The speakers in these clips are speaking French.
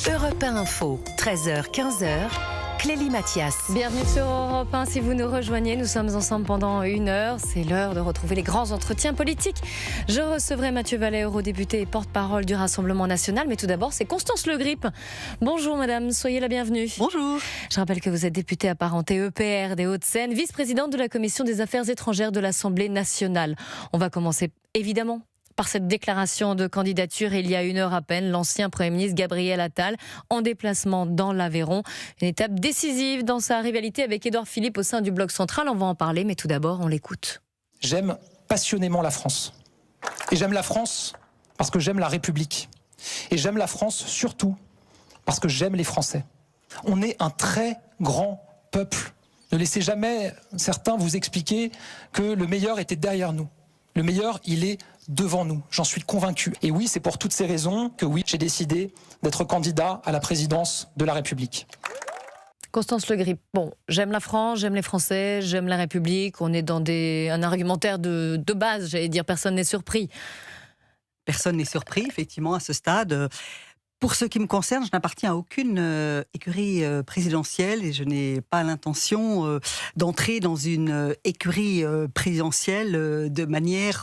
Europe 1 Info, 13h-15h, Clélie Mathias. Bienvenue sur Europe 1. Si vous nous rejoignez, nous sommes ensemble pendant 1 heure. C'est l'heure de retrouver les grands entretiens politiques. Je recevrai Mathieu Vallet, eurodéputé et porte-parole du Rassemblement national. Mais tout d'abord, c'est Constance Le Grip. Bonjour madame, soyez la bienvenue. Bonjour. Je rappelle que vous êtes députée apparentée EPR des Hauts-de-Seine, vice-présidente de la Commission des Affaires étrangères de l'Assemblée nationale. On va commencer évidemment par cette déclaration de candidature il y a 1 heure à peine, l'ancien Premier ministre Gabriel Attal en déplacement dans l'Aveyron. Une étape décisive dans sa rivalité avec Édouard Philippe au sein du Bloc central. On va en parler, mais tout d'abord, on l'écoute. J'aime passionnément la France. Et j'aime la France parce que j'aime la République. Et j'aime la France surtout parce que j'aime les Français. On est un très grand peuple. Ne laissez jamais certains vous expliquer que le meilleur était derrière nous. Le meilleur, il est devant nous, j'en suis convaincu. Et oui, c'est pour toutes ces raisons que oui, j'ai décidé d'être candidat à la présidence de la République. Constance Le Grip, bon, j'aime la France, j'aime les Français, j'aime la République. On est dans un argumentaire de base, j'allais dire, personne n'est surpris. Personne n'est surpris, effectivement, à ce stade. Pour ce qui me concerne, je n'appartiens à aucune écurie présidentielle et je n'ai pas l'intention d'entrer dans une écurie présidentielle de manière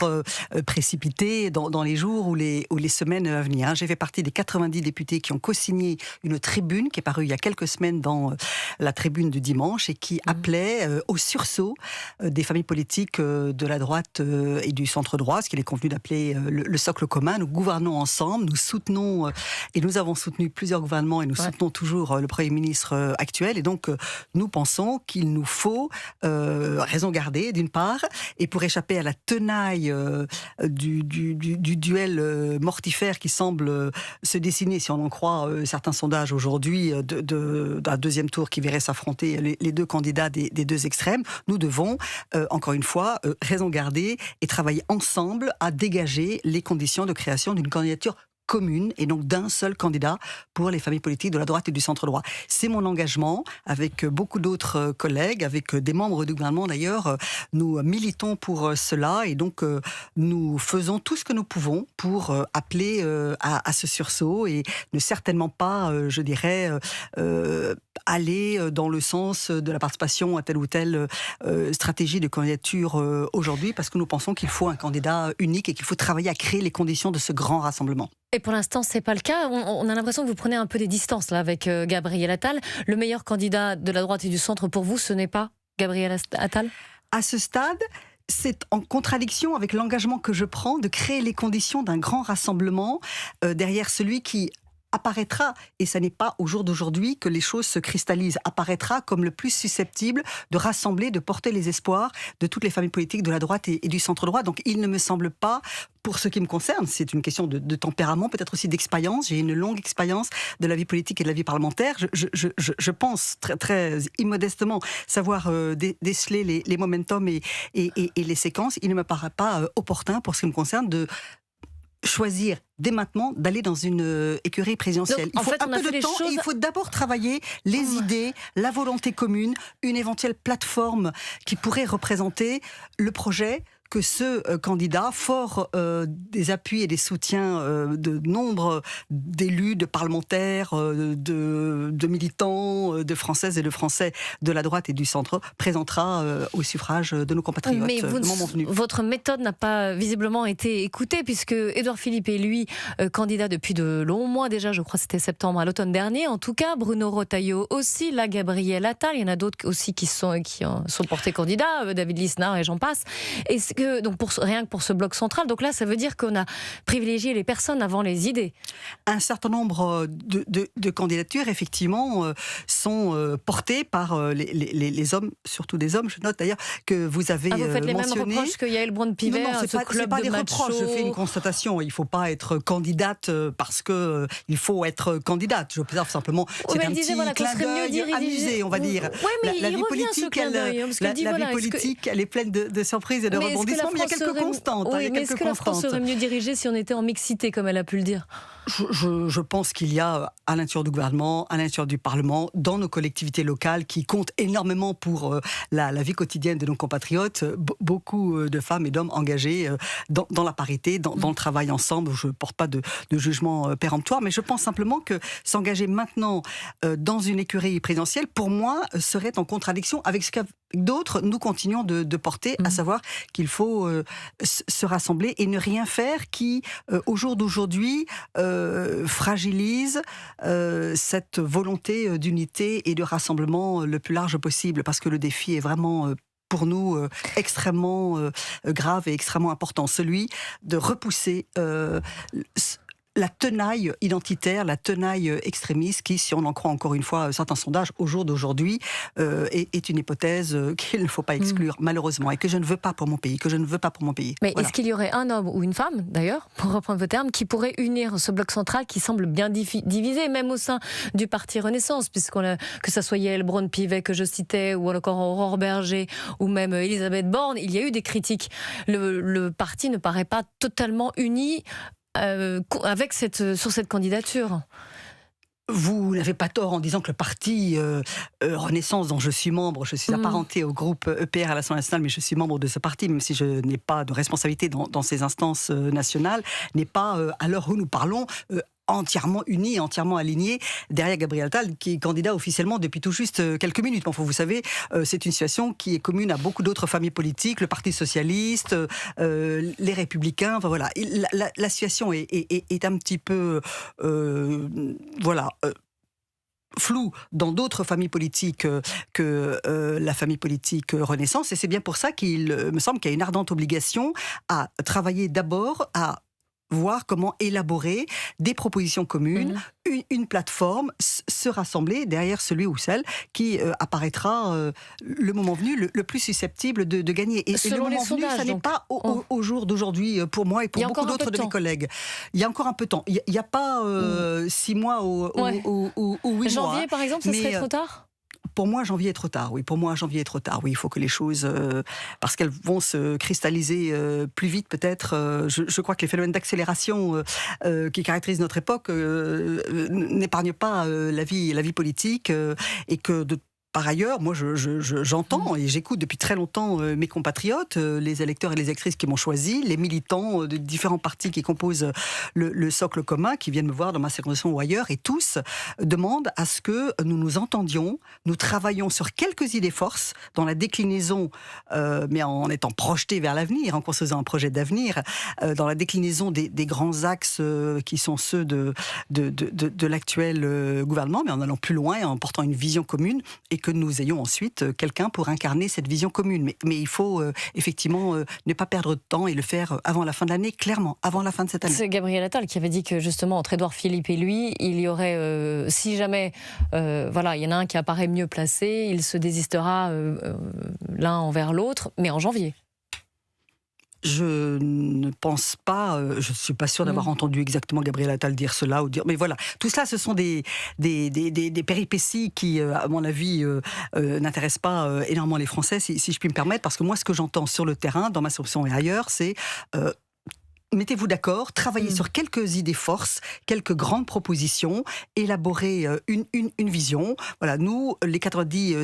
précipitée dans les jours ou les semaines à venir. J'ai fait partie des 90 députés qui ont co-signé une tribune qui est parue il y a quelques semaines dans la tribune du dimanche et qui appelait au sursaut des familles politiques de la droite et du centre-droit, ce qu'il est convenu d'appeler le socle commun. Nous gouvernons ensemble, nous soutenons et nous avons soutenu plusieurs gouvernements et nous soutenons toujours le Premier ministre actuel. Et donc, nous pensons qu'il nous faut raison garder, d'une part, et pour échapper à la tenaille du duel mortifère qui semble se dessiner, si on en croit certains sondages aujourd'hui, d'un deuxième tour qui verrait s'affronter les deux candidats des deux extrêmes, nous devons, encore une fois, raison garder et travailler ensemble à dégager les conditions de création d'une candidature commune et donc d'un seul candidat pour les familles politiques de la droite et du centre-droit. C'est mon engagement avec beaucoup d'autres collègues, avec des membres du gouvernement d'ailleurs. Nous militons pour cela et donc nous faisons tout ce que nous pouvons pour appeler à ce sursaut et ne certainement pas, je dirais, aller dans le sens de la participation à telle ou telle stratégie de candidature aujourd'hui parce que nous pensons qu'il faut un candidat unique et qu'il faut travailler à créer les conditions de ce grand rassemblement. Et pour l'instant, c'est pas le cas. On a l'impression que vous prenez un peu des distances là avec Gabriel Attal. Le meilleur candidat de la droite et du centre pour vous, ce n'est pas Gabriel Attal ? À ce stade, c'est en contradiction avec l'engagement que je prends de créer les conditions d'un grand rassemblement derrière celui qui apparaîtra, et ce n'est pas au jour d'aujourd'hui que les choses se cristallisent, apparaîtra comme le plus susceptible de rassembler, de porter les espoirs de toutes les familles politiques de la droite et du centre-droit. Donc il ne me semble pas, pour ce qui me concerne, c'est une question de tempérament, peut-être aussi d'expérience. J'ai une longue expérience de la vie politique et de la vie parlementaire. Je pense très, très immodestement savoir déceler les momentum et les séquences. Il ne me paraît pas opportun, pour ce qui me concerne, de choisir dès maintenant d'aller dans une écurie présidentielle. Donc, il faut un peu de temps, il faut d'abord travailler les idées, la volonté commune, une éventuelle plateforme qui pourrait représenter le projet que ce candidat, fort des appuis et des soutiens de nombre d'élus, de parlementaires, de militants, de Françaises et de Français de la droite et du centre, présentera au suffrage de nos compatriotes. Mais votre méthode n'a pas visiblement été écoutée, puisque Édouard Philippe est lui candidat depuis de longs mois déjà, je crois que c'était septembre à l'automne dernier, en tout cas, Bruno Retailleau aussi, là Gabriel Attal, il y en a d'autres aussi qui sont portés candidats, David Lisnard et j'en passe. Est-ce que, donc rien que pour ce bloc central, donc là ça veut dire qu'on a privilégié les personnes avant les idées. Un certain nombre de candidatures effectivement sont portées par les hommes, surtout des hommes, je note d'ailleurs que vous avez mentionné. Vous faites les mêmes reproches que Yael Braun-Pivet, c'est pas des reproches, je fais une constatation, il ne faut pas être candidate parce que il faut être candidate, j'observe simplement, c'est un petit clin d'œil amusé, on va dire. La vie politique, elle est pleine de surprises et de rebondissements. Il y a quelques constantes. Oui, mais est-ce que la France serait mieux dirigée si on était en mixité, comme elle a pu le dire ? Je pense qu'il y a à l'intérieur du gouvernement, à l'intérieur du Parlement, dans nos collectivités locales qui comptent énormément pour la vie quotidienne de nos compatriotes, beaucoup de femmes et d'hommes engagés dans la parité, dans le travail ensemble. Je ne porte pas de jugement péremptoire, mais je pense simplement que s'engager maintenant dans une écurie présidentielle, pour moi, serait en contradiction avec ce qu'avec d'autres nous continuons de porter, à savoir qu'il faut se rassembler et ne rien faire qui, au jour d'aujourd'hui, fragilise cette volonté d'unité et de rassemblement le plus large possible, parce que le défi est vraiment pour nous extrêmement grave et extrêmement important, celui de repousser la tenaille identitaire, la tenaille extrémiste qui, si on en croit encore une fois certains sondages, au jour d'aujourd'hui, est une hypothèse qu'il ne faut pas exclure, malheureusement, et que je ne veux pas pour mon pays, Mais voilà. est-ce qu'il y aurait un homme ou une femme, d'ailleurs, pour reprendre vos termes, qui pourrait unir ce bloc central qui semble bien divisé, même au sein du parti Renaissance, que ça soit Yael Braun-Pivet que je citais, ou encore Aurore Berger, ou même Elisabeth Borne, il y a eu des critiques. Le parti ne paraît pas totalement uni sur cette candidature. Vous n'avez pas tort en disant que le parti Renaissance, dont je suis membre, je suis apparenté au groupe EPR à l'Assemblée nationale, mais je suis membre de ce parti, même si je n'ai pas de responsabilité dans ces instances nationales, n'est pas, à l'heure où nous parlons, entièrement unis, entièrement alignés derrière Gabriel Attal, qui est candidat officiellement depuis tout juste quelques minutes. Enfin, vous savez, c'est une situation qui est commune à beaucoup d'autres familles politiques, le Parti socialiste, les Républicains. Enfin, voilà. La situation est un petit peu, flou dans d'autres familles politiques que la famille politique Renaissance, et c'est bien pour ça qu'il me semble qu'il y a une ardente obligation à travailler d'abord à voir comment élaborer des propositions communes, une plateforme, se rassembler derrière celui ou celle qui apparaîtra le moment venu le plus susceptible de gagner. Et le moment venu, ça n'est pas au jour d'aujourd'hui pour moi et pour beaucoup d'autres de mes collègues. Il y a encore un peu de temps. Il n'y a pas 6 mois ou 8 mois. Janvier, par exemple, ce serait trop tard ? Pour moi, janvier est trop tard. Oui, il faut que les choses, parce qu'elles vont se cristalliser plus vite peut-être. Je crois que les phénomènes d'accélération qui caractérisent notre époque n'épargnent pas la vie politique et que par ailleurs, moi, j'entends et j'écoute depuis très longtemps mes compatriotes, les électeurs et les électrices qui m'ont choisi, les militants de différents partis qui composent le socle commun, qui viennent me voir dans ma circonscription ou ailleurs, et tous demandent à ce que nous nous entendions, nous travaillions sur quelques idées forces dans la déclinaison, mais en étant projetés vers l'avenir, en construisant un projet d'avenir, dans la déclinaison des grands axes qui sont ceux de l'actuel gouvernement, mais en allant plus loin et en portant une vision commune, et que nous ayons ensuite quelqu'un pour incarner cette vision commune. Mais il faut effectivement ne pas perdre de temps et le faire avant la fin de l'année, clairement, avant la fin de cette année. C'est Gabriel Attal qui avait dit que justement entre Édouard Philippe et lui, il y aurait, si jamais il y en a un qui apparaît mieux placé, il se désistera l'un envers l'autre, mais en janvier. Je ne pense pas, je ne suis pas sûre d'avoir entendu exactement Gabriel Attal dire cela, mais voilà, tout cela ce sont des péripéties qui, à mon avis, n'intéressent pas énormément les Français, si je puis me permettre, parce que moi ce que j'entends sur le terrain, dans ma circonscription et ailleurs, c'est mettez-vous d'accord, travaillez sur quelques idées forces, quelques grandes propositions, élaborez une vision. Voilà, nous, les 90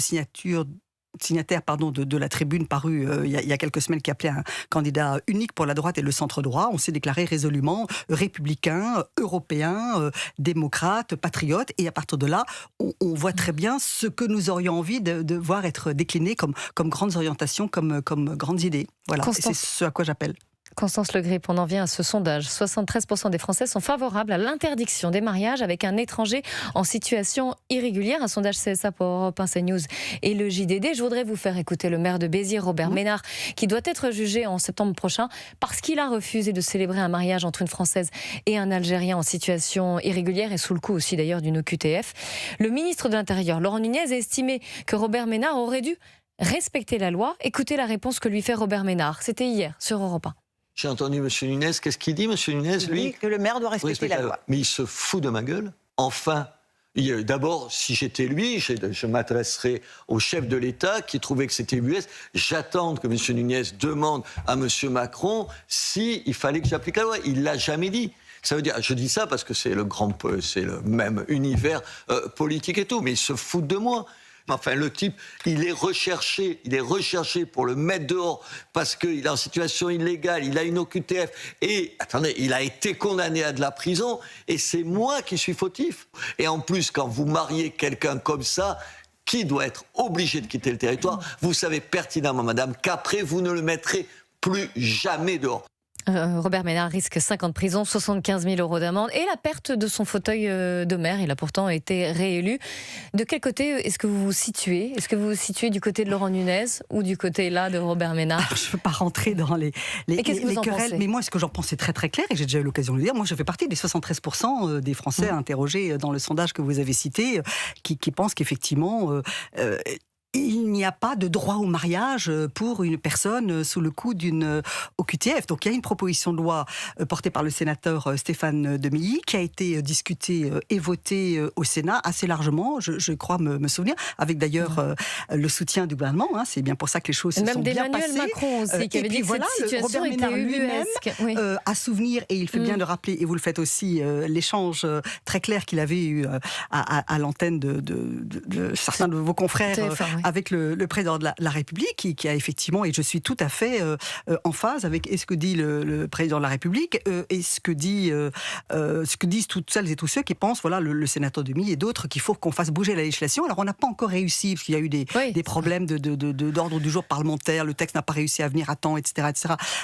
signataires de la tribune parue il y a quelques semaines, qui appelait un candidat unique pour la droite et le centre-droit. On s'est déclaré résolument républicains, européens, démocrates, patriotes, et à partir de là, on voit très bien ce que nous aurions envie de voir être décliné comme grandes orientations, comme grandes idées. Voilà, et c'est ce à quoi j'appelle. Constance Le Grip, on en vient à ce sondage. 73% des Français sont favorables à l'interdiction des mariages avec un étranger en situation irrégulière. Un sondage CSA pour Europe 1, CNews et le JDD. Je voudrais vous faire écouter le maire de Béziers, Robert Ménard, qui doit être jugé en septembre prochain parce qu'il a refusé de célébrer un mariage entre une Française et un Algérien en situation irrégulière et sous le coup aussi d'ailleurs d'une OQTF. Le ministre de l'Intérieur, Laurent Nunez, a estimé que Robert Ménard aurait dû respecter la loi. Écoutez la réponse que lui fait Robert Ménard. C'était hier sur Europe 1. J'ai entendu M. Nunez, qu'est-ce qu'il dit, M. Nunez, lui? Il dit que le maire doit respecter la loi. Mais il se fout de ma gueule. Enfin, d'abord, si j'étais lui, je m'adresserais au chef de l'État qui trouvait que c'était US. J'attends que M. Nunez demande à M. Macron s'il fallait que j'applique la loi. Il ne l'a jamais dit. Ça veut dire, je dis ça parce que c'est le même univers politique et tout, mais ils se foutent de moi. Enfin, le type, il est recherché pour le mettre dehors parce qu'il est en situation illégale, il a une OQTF et, attendez, il a été condamné à de la prison et c'est moi qui suis fautif. Et en plus, quand vous mariez quelqu'un comme ça, qui doit être obligé de quitter le territoire, vous savez pertinemment, madame, qu'après, vous ne le mettrez plus jamais dehors. Robert Ménard risque 5 ans de prison, 75 000 € d'amende et la perte de son fauteuil de maire. Il a pourtant été réélu. De quel côté est-ce que vous vous situez ? Est-ce que vous vous situez du côté de Laurent Nunez ou du côté là de Robert Ménard ? Je ne veux pas rentrer dans les querelles, mais moi, ce que j'en pense, c'est très très clair et j'ai déjà eu l'occasion de le dire. Moi, je fais partie des 73% des Français interrogés dans le sondage que vous avez cité qui pensent qu'effectivement... il n'y a pas de droit au mariage pour une personne sous le coup d'une OQTF. Donc il y a une proposition de loi portée par le sénateur Stéphane Demilly qui a été discutée et votée au Sénat assez largement, je crois me souvenir, avec d'ailleurs le soutien du gouvernement. Hein, c'est bien pour ça que les choses se sont bien passées. Même d'Emmanuel Macron aussi, qui avait dit que cette situation était ubuesque. Oui. À souvenir, et il fait bien de rappeler, et vous le faites aussi, l'échange très clair qu'il avait eu à l'antenne de certains de vos confrères avec le président de la République, qui a effectivement, et je suis tout à fait en phase avec ce que dit le président de la République et ce que disent toutes celles et tous ceux qui pensent, voilà, le sénateur Demilly et d'autres, qu'il faut qu'on fasse bouger la législation. Alors on n'a pas encore réussi, parce qu'il y a eu des problèmes d'ordre du jour parlementaire, le texte n'a pas réussi à venir à temps, etc.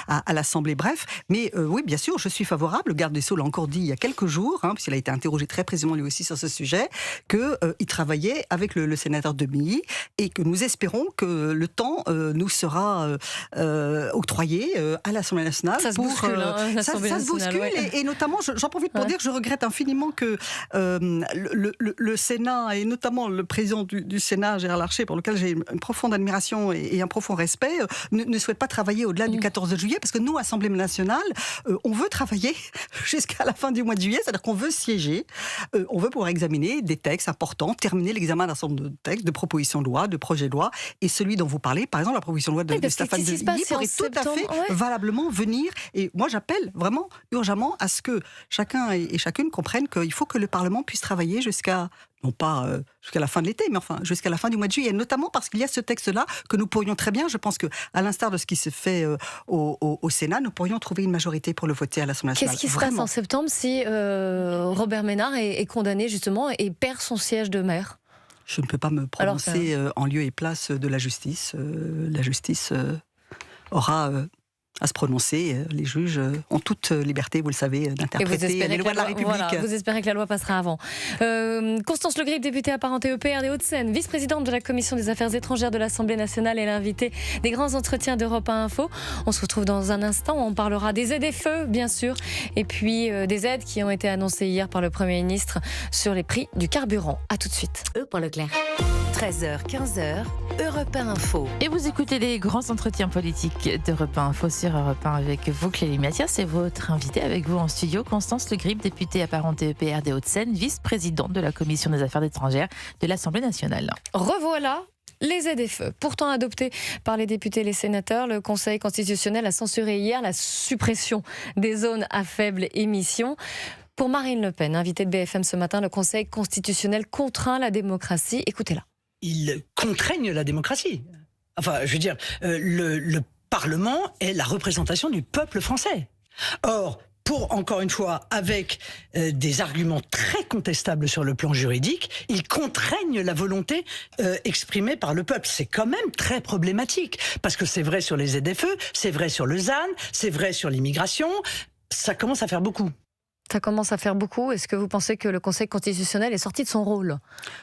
à l'Assemblée, bref. Mais oui, bien sûr, je suis favorable. Le garde des Sceaux l'a encore dit il y a quelques jours, puisqu'il a été interrogé très précisément lui aussi sur ce sujet, qu'il travaillait avec le sénateur Demilly et que nous espérons que le temps nous sera octroyé à l'Assemblée nationale. Ça se bouscule, ça se bouscule, et notamment, j'en profite pour dire que je regrette infiniment que le Sénat, et notamment le président du Sénat, Gérard Larcher, pour lequel j'ai une profonde admiration et un profond respect, ne souhaite pas travailler au-delà du 14 juillet, parce que nous, Assemblée nationale, on veut travailler jusqu'à la fin du mois de juillet, c'est-à-dire qu'on veut siéger, on veut pouvoir examiner des textes importants, terminer l'examen d'un certain nombre de textes, de propositions de loi, de projets de loi, et celui dont vous parlez, par exemple la proposition de loi de Stéphane Demilly, pourrait tout à fait valablement venir. Et moi j'appelle vraiment urgemment à ce que chacun et chacune comprenne qu'il faut que le Parlement puisse travailler jusqu'à, non pas jusqu'à la fin de l'été, mais enfin jusqu'à la fin du mois de juillet, notamment parce qu'il y a ce texte-là que nous pourrions très bien, je pense que à l'instar de ce qui se fait au Sénat, nous pourrions trouver une majorité pour le voter à l'Assemblée nationale. Qu'est-ce qui se passe en septembre si Robert Ménard est condamné justement et perd son siège de maire ? Je ne peux pas me prononcer en lieu et place de la justice. La justice aura à se prononcer. Les juges ont toute liberté, vous le savez, d'interpréter les lois de la République. Voilà, vous espérez que la loi passera avant. Constance Le Grip, députée apparentée EPR des Hauts-de-Seine, vice-présidente de la Commission des Affaires étrangères de l'Assemblée nationale et l'invitée des grands entretiens d'Europe 1 Info. On se retrouve dans un instant, on parlera des ZFE, bien sûr, et puis des aides qui ont été annoncées hier par le Premier ministre sur les prix du carburant. A tout de suite. Leclerc. 13h, 15h, Europe 1 Info. Et vous écoutez les grands entretiens politiques d'Europe 1 Info sur Europe 1 avec vous, Clélie Mathias, et votre invitée avec vous en studio, Constance Le Grip, députée apparentée EPR des Hauts-de-Seine, vice-présidente de la Commission des Affaires étrangères de l'Assemblée nationale. Revoilà les ZFE, pourtant adoptés par les députés et les sénateurs. Le Conseil constitutionnel a censuré hier la suppression des zones à faible émission. Pour Marine Le Pen, invitée de BFM ce matin, le Conseil constitutionnel contraint la démocratie. Écoutez-la. Ils contraignent la démocratie. Enfin, je veux dire, le Parlement est la représentation du peuple français. Or, encore une fois, avec des arguments très contestables sur le plan juridique, ils contraignent la volonté exprimée par le peuple. C'est quand même très problématique, parce que c'est vrai sur les ZFE, c'est vrai sur le ZAN, c'est vrai sur l'immigration, ça commence à faire beaucoup. Ça commence à faire beaucoup. Est-ce que vous pensez que le Conseil constitutionnel est sorti de son rôle ?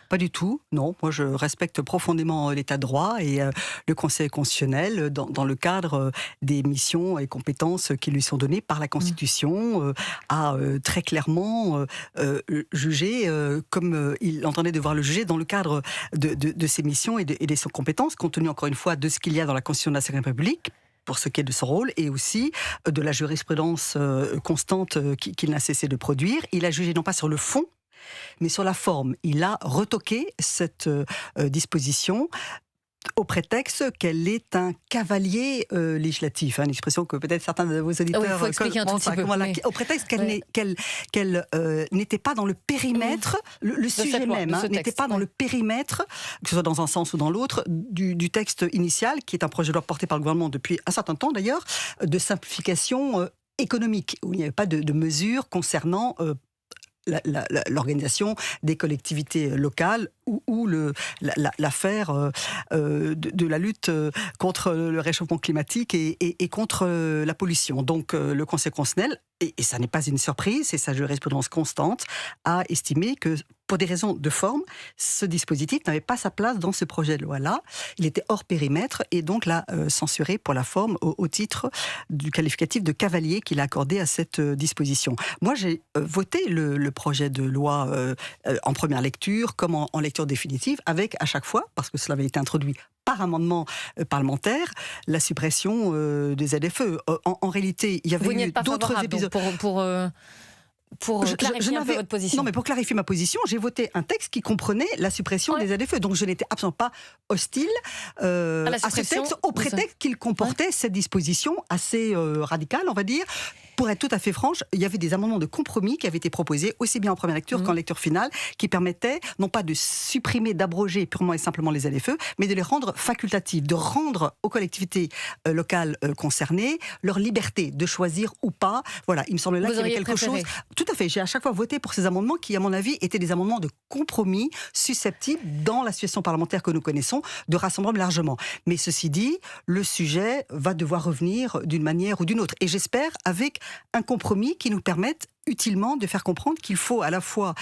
Pas du tout, non. Moi, je respecte profondément l'état de droit et le Conseil constitutionnel, dans le cadre des missions et compétences qui lui sont données par la Constitution, a très clairement jugé comme il entendait devoir le juger dans le cadre de ses missions et de ses compétences, compte tenu, encore une fois, de ce qu'il y a dans la Constitution de la République, pour ce qui est de son rôle, et aussi de la jurisprudence constante qu'il n'a cessé de produire. Il a jugé non pas sur le fond, mais sur la forme. Il a retoqué cette disposition au prétexte qu'elle est un cavalier législatif, une expression que peut-être certains de vos auditeurs... il faut expliquer un tout petit peu. Voilà, Oui. au prétexte qu'elle Oui. n'était pas dans le périmètre, le sujet cette loi, même, de ce n'était texte, pas dans oui. le périmètre, que ce soit dans un sens ou dans l'autre, du texte initial, qui est un projet de loi porté par le gouvernement depuis un certain temps d'ailleurs, de simplification économique, où il n'y avait pas de mesures concernant l'organisation des collectivités locales ou l'affaire de la lutte contre le réchauffement climatique et contre la pollution. Donc le Conseil constitutionnel, et ça n'est pas une surprise, et sa jurisprudence constante, a estimé que pour des raisons de forme, ce dispositif n'avait pas sa place dans ce projet de loi-là. Il était hors périmètre et donc l'a censuré pour la forme au titre du qualificatif de cavalier qu'il a accordé à cette disposition. Moi, j'ai voté le projet de loi en première lecture comme en lecture définitive, avec à chaque fois, parce que cela avait été introduit par amendement parlementaire, la suppression des ZFE. En réalité, il y avait Vous n'y eu êtes pas d'autres favorable épisodes. pour clarifier un peu votre position. Non, mais pour clarifier ma position, j'ai voté un texte qui comprenait la suppression des ZFE. Donc je n'étais absolument pas hostile à ce suppression, texte, au prétexte qu'il comportait cette disposition assez radicale, on va dire. Pour être tout à fait franche, il y avait des amendements de compromis qui avaient été proposés, aussi bien en première lecture qu'en lecture finale, qui permettaient non pas de supprimer, d'abroger purement et simplement les ZFE, mais de les rendre facultatifs, de rendre aux collectivités locales concernées leur liberté de choisir ou pas. Voilà, il me semble là qu'il y avait quelque chose. Tout à fait, j'ai à chaque fois voté pour ces amendements qui, à mon avis, étaient des amendements de compromis susceptibles, dans la situation parlementaire que nous connaissons, de rassembler largement. Mais ceci dit, le sujet va devoir revenir d'une manière ou d'une autre. Et j'espère avec un compromis qui nous permette utilement de faire comprendre qu'il faut à la fois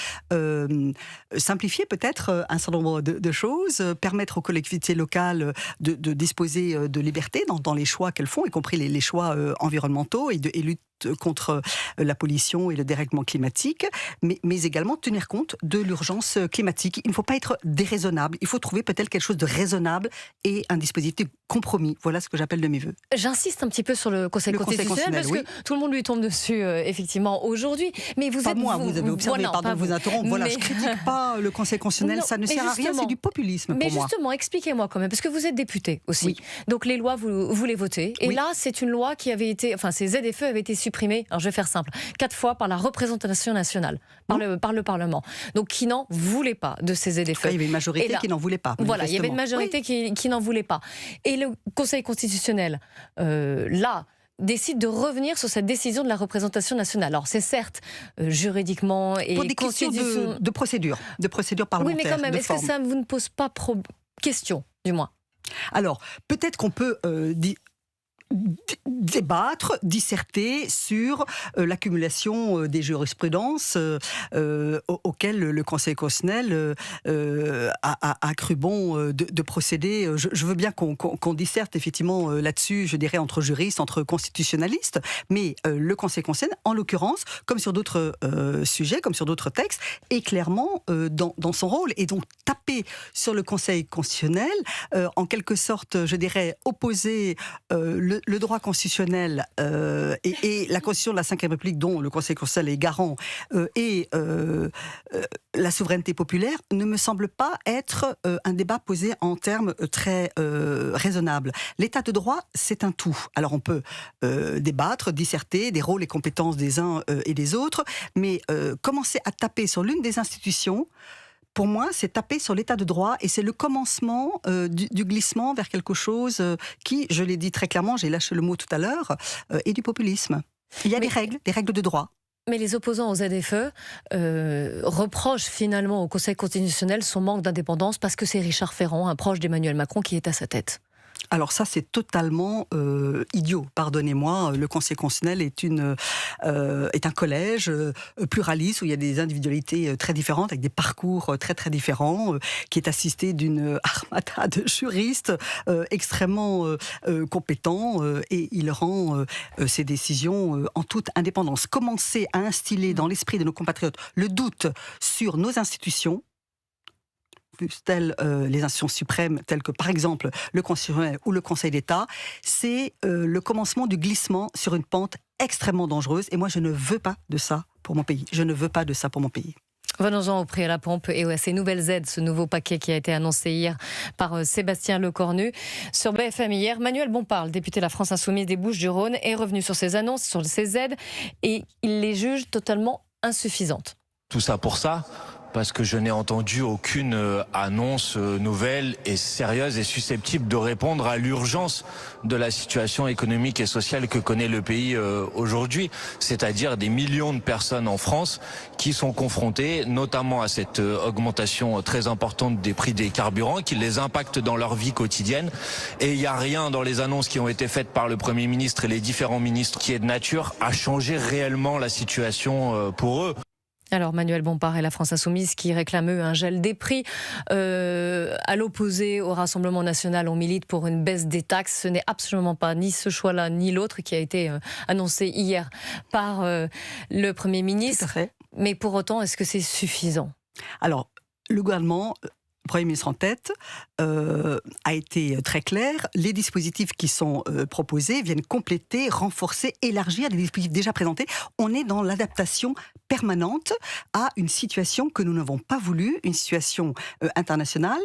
simplifier peut-être un certain nombre de choses, permettre aux collectivités locales de disposer de liberté dans les choix qu'elles font, y compris les choix environnementaux et lutte contre la pollution et le dérèglement climatique, mais également tenir compte de l'urgence climatique. Il ne faut pas être déraisonnable, il faut trouver peut-être quelque chose de raisonnable et un dispositif de compromis. Voilà ce que j'appelle de mes voeux. J'insiste un petit peu sur le Conseil constitutionnel, parce que tout le monde lui tombe dessus, effectivement, aujourd'hui. Mais vous pas êtes... moi, vous avez observé, voilà, pardon de vous interrompre. Voilà, mais... je ne critique pas le Conseil constitutionnel, Non, ça ne sert à rien, c'est du populisme pour moi. Mais justement, expliquez-moi quand même, parce que vous êtes député aussi. Oui. Donc les lois, vous les votez. Et Oui. là, c'est une loi qui avait été... Enfin, ces ZFE avaient été supprimées, alors je vais faire simple, 4 fois par la représentation nationale, par le Parlement. Donc qui n'en voulait pas de ces ZFE. Il y avait une majorité qui n'en voulait pas. Voilà, il y avait une majorité qui n'en voulait pas. Et le Conseil constitutionnel, là, décide de revenir sur cette décision de la représentation nationale. Alors c'est certes juridiquement et pour des questions de procédure parlementaire. Oui, mais quand même, est-ce que ça vous ne pose pas question, du moins? Alors, peut-être qu'on peut débattre, disserter sur l'accumulation des jurisprudences auxquelles le Conseil constitutionnel a cru bon de procéder. Je veux bien qu'on disserte effectivement là-dessus, je dirais entre juristes, entre constitutionnalistes, mais le Conseil constitutionnel, en l'occurrence, comme sur d'autres sujets, comme sur d'autres textes, est clairement dans son rôle. Et donc taper sur le Conseil constitutionnel, en quelque sorte, je dirais, opposer le droit constitutionnel et la Constitution de la Ve République, dont le Conseil constitutionnel est garant, et la souveraineté populaire, ne me semble pas être un débat posé en termes très raisonnables. L'état de droit, c'est un tout. Alors on peut débattre, disserter des rôles et compétences des uns et des autres, mais commencer à taper sur l'une des institutions, pour moi, c'est taper sur l'état de droit et c'est le commencement du glissement vers quelque chose qui, je l'ai dit très clairement, j'ai lâché le mot tout à l'heure, est du populisme. Il y a des règles de droit. Mais les opposants aux ZFE reprochent finalement au Conseil constitutionnel son manque d'indépendance parce que c'est Richard Ferrand, un proche d'Emmanuel Macron, qui est à sa tête. Alors ça, c'est totalement idiot, pardonnez-moi. Le Conseil constitutionnel est un collège pluraliste où il y a des individualités très différentes, avec des parcours très très différents, qui est assisté d'une armada de juristes extrêmement compétents et il rend ses décisions en toute indépendance. Commencer à instiller dans l'esprit de nos compatriotes le doute sur nos institutions, telles les institutions suprêmes, telles que par exemple le Constitutionnel ou le Conseil d'État, c'est le commencement du glissement sur une pente extrêmement dangereuse. Et moi, je ne veux pas de ça pour mon pays. Je ne veux pas de ça pour mon pays. Venons-en au prix à la pompe et à ces nouvelles aides, ce nouveau paquet qui a été annoncé hier par Sébastien Lecornu. Sur BFM hier, Manuel Bompard, le député de la France Insoumise des Bouches-du-Rhône, est revenu sur ces annonces, sur ces aides, et il les juge totalement insuffisantes. Tout ça pour ça, parce que je n'ai entendu aucune annonce nouvelle et sérieuse et susceptible de répondre à l'urgence de la situation économique et sociale que connaît le pays aujourd'hui, c'est-à-dire des millions de personnes en France qui sont confrontées notamment à cette augmentation très importante des prix des carburants qui les impacte dans leur vie quotidienne. Et il n'y a rien dans les annonces qui ont été faites par le Premier ministre et les différents ministres qui est de nature à changer réellement la situation pour eux. Alors Manuel Bompard et la France Insoumise qui réclament eux un gel des prix. À l'opposé, au Rassemblement National, on milite pour une baisse des taxes. Ce n'est absolument pas ni ce choix-là ni l'autre qui a été annoncé hier par le Premier ministre. Tout à fait. Mais pour autant, est-ce que c'est suffisant ? Alors, le gouvernement, le Premier ministre en tête, a été très clair. Les dispositifs qui sont proposés viennent compléter, renforcer, élargir des dispositifs déjà présentés. On est dans l'adaptation permanente à une situation que nous n'avons pas voulu, une situation internationale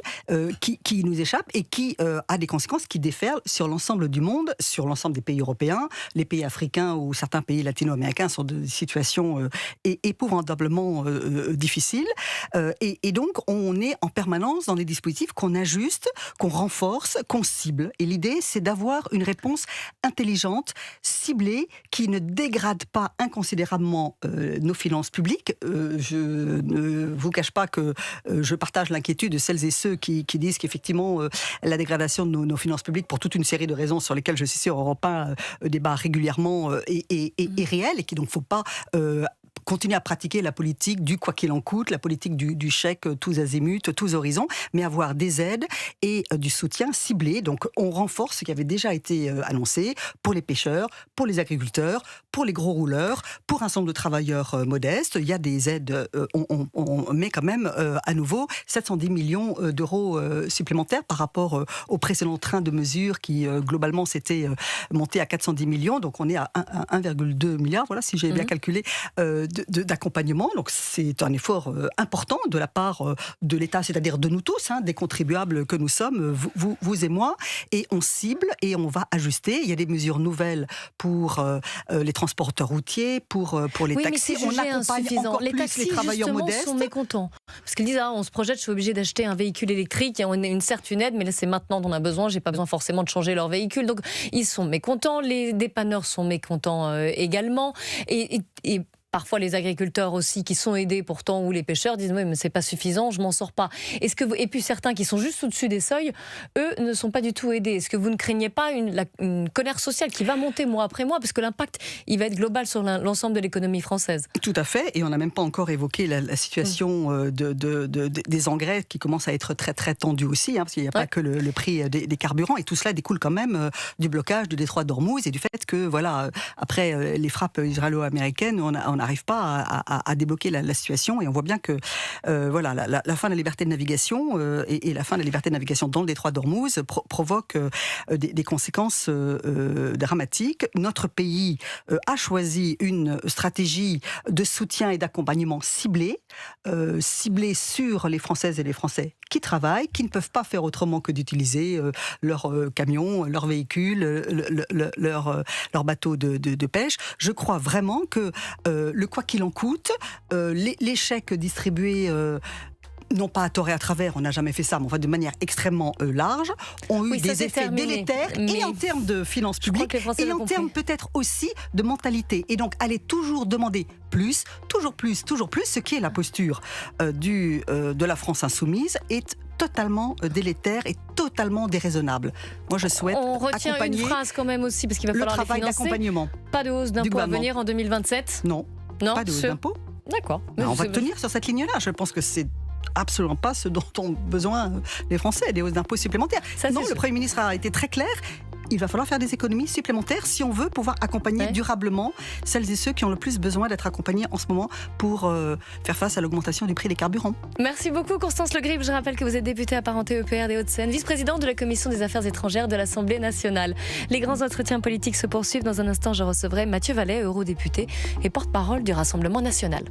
qui nous échappe et qui a des conséquences qui déferlent sur l'ensemble du monde, sur l'ensemble des pays européens, les pays africains ou certains pays latino-américains sont de situations épouvantablement difficiles. Et donc, on est en permanence dans des dispositifs qu'on ajuste, qu'on renforce, qu'on cible. Et l'idée, c'est d'avoir une réponse intelligente, ciblée, qui ne dégrade pas inconsidérablement nos finances publiques. Je ne vous cache pas que je partage l'inquiétude de celles et ceux qui disent qu'effectivement, la dégradation de nos finances publiques, pour toute une série de raisons sur lesquelles je suis sûr Europe 1 débat régulièrement, est réelle et qu'il ne faut pas continuer à pratiquer la politique du quoi qu'il en coûte, la politique du chèque tous azimuts, tous horizons, mais avoir des aides et du soutien ciblé. Donc on renforce ce qui avait déjà été annoncé pour les pêcheurs, pour les agriculteurs, pour les gros rouleurs, pour un certain nombre de travailleurs modestes. Il y a des aides, on met quand même à nouveau 710 millions d'euros supplémentaires par rapport au précédent train de mesures qui globalement s'était monté à 410 millions. Donc on est à 1,2 milliard, voilà, si j'ai bien calculé, d'accompagnement. Donc c'est un effort important de la part de l'État, c'est-à-dire de nous tous, des contribuables que nous sommes, vous et moi, et on cible et on va ajuster. Il y a des mesures nouvelles pour les transporteurs routiers, pour les taxis. Mais c'est jugé insuffisant. Les taxis, travailleurs justement, modestes sont mécontents. Parce qu'ils disent, on se projette, je suis obligé d'acheter un véhicule électrique, il y a certes une aide, mais là c'est maintenant dont on a besoin, j'ai pas besoin forcément de changer leur véhicule. Donc ils sont mécontents, les dépanneurs sont mécontents également. Et parfois les agriculteurs aussi qui sont aidés pourtant, ou les pêcheurs disent oui mais c'est pas suffisant, je m'en sors pas. Et puis certains qui sont juste au-dessus des seuils, eux ne sont pas du tout aidés. Est-ce que vous ne craignez pas une colère sociale qui va monter mois après mois, parce que l'impact il va être global sur l'ensemble de l'économie française? Tout à fait, et on n'a même pas encore évoqué la situation des engrais qui commence à être très très tendue aussi, parce qu'il n'y a pas que le prix des carburants, et tout cela découle quand même du blocage du détroit d'Ormuz et du fait que voilà, après les frappes israélo-américaines, on n'arrive pas à débloquer la situation, et on voit bien que voilà, la fin de la liberté de navigation et la fin de la liberté de navigation dans le détroit d'Ormuz provoque des conséquences dramatiques. Notre pays a choisi une stratégie de soutien et d'accompagnement ciblée sur les Françaises et les Français qui travaillent, qui ne peuvent pas faire autrement que d'utiliser leurs camions, leurs véhicules, leurs bateaux de pêche. Je crois vraiment que le quoi qu'il en coûte, les chèques distribués non pas à tort et à travers, on n'a jamais fait ça, mais enfin de manière extrêmement large, ont eu des effets délétères, et en termes de finances publiques, et en termes peut-être aussi de mentalité. Et donc, aller toujours demander plus, toujours plus, toujours plus, ce qui est la posture de la France insoumise, est totalement délétère et totalement déraisonnable. Moi, je souhaite on retient accompagner une phrase quand même aussi, parce qu'il va falloir le travail les financer. d'accompagnement. Pas de hausse d'impôts à venir en 2027 ? Non, pas de hausse d'impôts. D'accord. On va tenir sur cette ligne-là. Je pense que c'est absolument pas ce dont ont besoin les Français, des hausses d'impôts supplémentaires. Non, le Premier ministre a été très clair. Il va falloir faire des économies supplémentaires si on veut pouvoir accompagner durablement celles et ceux qui ont le plus besoin d'être accompagnés en ce moment pour faire face à l'augmentation du prix des carburants. Merci beaucoup Constance Le Grip. Je rappelle que vous êtes députée apparentée EPR des Hauts-de-Seine, vice-présidente de la Commission des Affaires étrangères de l'Assemblée nationale. Les grands entretiens politiques se poursuivent. Dans un instant, je recevrai Mathieu Vallet, eurodéputé et porte-parole du Rassemblement national.